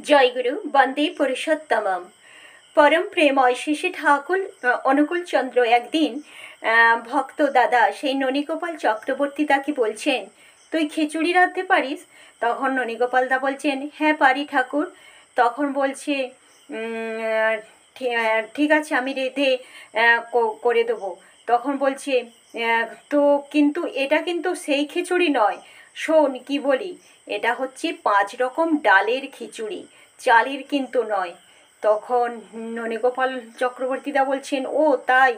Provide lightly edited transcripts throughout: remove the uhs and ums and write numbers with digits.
জয়গুরু বন্দে পুরুষোত্তমম। পরম প্রেময় শ্রী ঠাকুর অনুকূলচন্দ্র একদিন ভক্ত দাদা সেই ননীগোপাল চক্রবর্তী তাকে বলছেন, তুই খিচুড়ি রাঁধতে পারিস? তখন ননীগোপাল দা বলছেন, হ্যাঁ পারি ঠাকুর। তখন বলছে, ঠিক আছে, আমি রেঁধে করে দেবো। তখন বলছে, তো কিন্তু এটা কিন্তু সেই খিচুড়ি নয়, শোন কি বলি, এটা হচ্ছে 5 রকম ডালের খিচুড়ি, চালের কিন্তু নয়। তখন ননীগোপাল চক্রবর্তীদা বলছেন, ও তাই?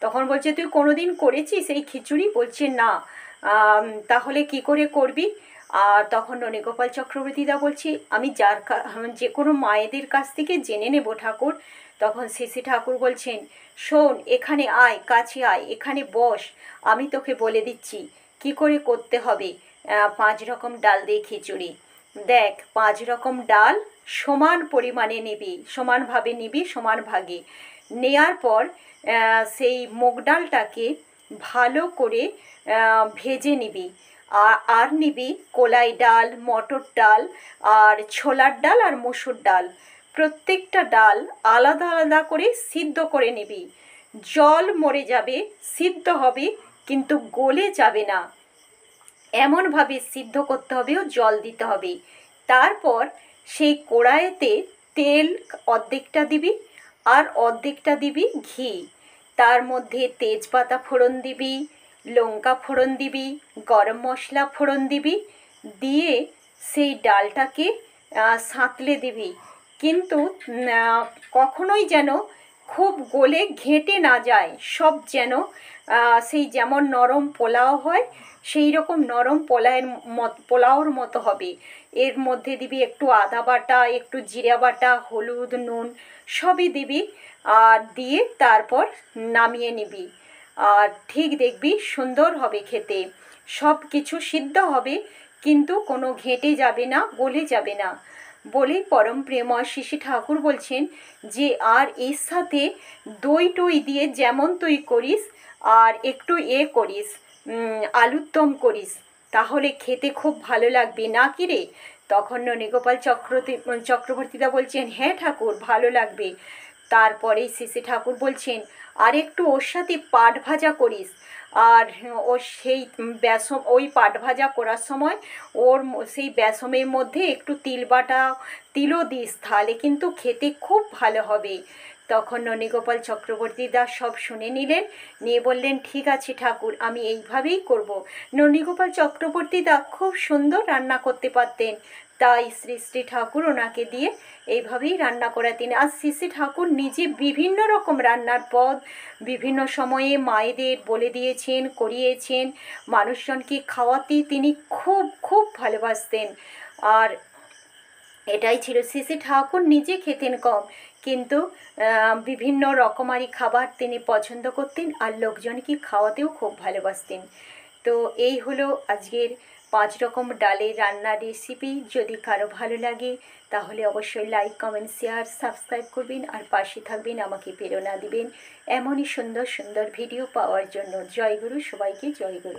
তখন বলছে, তুই কোনোদিন করেছিস এই খিচুড়ি? বলছে না। তাহলে কি করে করবি? আর তখন ননীগোপাল চক্রবর্তীদা বলছি, আমি যে কোনো মায়েদের কাছ থেকে জেনে নেব ঠাকুর। তখন শ্রী ঠাকুর বলছেন, শোন, এখানে আয়, কাছে আয়, এখানে বস, আমি তোকে বলে দিচ্ছি কি করে করতে হবে 5 রকম ডাল দিয়ে খিচুড়ি। দেখ, 5 রকম ডাল সমান পরিমাণে নিবি, সমানভাবে নিবি, সমান ভাগে নেয়ার পর সেই মুগ ডালটাকে ভালো করে ভেজে নিবি। আর নিবি কলাই ডাল, মটর ডাল, আর ছোলার ডাল, আর মসুর ডাল। প্রত্যেকটা ডাল আলাদা আলাদা করে সিদ্ধ করে নিবি। জল মরে যাবে, সিদ্ধ হবে কিন্তু গলে যাবে না, এমনভাবে সিদ্ধ করতে হবে ও জল দিতে হবে। তারপর সেই কড়াইতে তেল অর্ধেকটা দিবি, আর অর্ধেকটা দিবি ঘি। তার মধ্যে তেজপাতা ফোড়ন দিবি, লঙ্কা ফোড়ন দিবি, গরম মশলা ফোড়ন দিবি, দিয়ে সেই ডালটাকে সাঁতলে দিবি। কিন্তু কখনোই যেন খুব গলে ঘেঁটে না যায়, সব যেন সেই যেমন নরম পোলাও হয় সেই রকম নরম পোলাওর মতো হবে। এর মধ্যে দিবি একটু আদা বাটা, একটু জিরা বাটা, হলুদ, নুন সবই দিবি। আর দিয়ে তারপর নামিয়ে নিবি। আর ঠিক দেখবি সুন্দর হবে খেতে। সব কিছু সিদ্ধ হবে কিন্তু কোনো ঘেঁটে যাবে না, গলে যাবে না। বলেই পরম প্রেময় শ্রী ঠাকুর বলছেন যে, আর এর সাথে দই টই দিয়ে যেমন তুই করিস, আর একটু করিস, আলুর দম করিস, তাহলে খেতে খুব ভালো লাগবে না কি রে? তখন ননীগোপাল চক্রবর্তীদা বলছেন, হ্যাঁ ঠাকুর, ভালো লাগবে। তারপরে শ্রী ঠাকুর বলছেন, আর একটু ওর সাথে পাট ভাজা করিস। আর ও সেই ওই পাট ভাজা করার সময় সেই বেসমের মধ্যে একটু তিলও দিস, তাহলে কিন্তু খেতে খুব ভালো হবে। তখন ননীগোপাল চক্রবর্তী দাস সব শুনে নিলেন, নিয়ে বললেন, ঠিক আছে ঠাকুর, আমি এইভাবেই করব। ননীগোপাল চক্রবর্তী দা খুব সুন্দর রান্না করতে পারতেন, তাই শ্রী ঠাকুর ওনাকে দিয়ে এইভাবেই রান্না করাতেন। আর শ্রী ঠাকুর নিজে বিভিন্ন রকম রান্নার পদ বিভিন্ন সময়ে মায়েদের বলে দিয়েছেন, করিয়েছেন। মানুষজনকে খাওয়াতে তিনি খুব খুব ভালোবাসতেন। আর এটাই ছিল, শ্রী ঠাকুর নিজে খেতেন কম, কিন্তু বিভিন্ন রকমারি খাবার তিনি পছন্দ করতেন, আর লোকজনকে খাওয়াতেও খুব ভালোবাসতেন। তো এই হলো আজকের 5 রকম ডালের রান্নার রেসিপি। যদি কারো ভালো লাগে তাহলে অবশ্যই লাইক, কমেন্ট, শেয়ার, সাবস্ক্রাইব করবেন, আর পাশে থাকবেন, আমাকে প্রেরণা দিবেন এমনই সুন্দর সুন্দর ভিডিও পাওয়ার জন্য। জয় গুরু, সবাইকে জয় গুরু।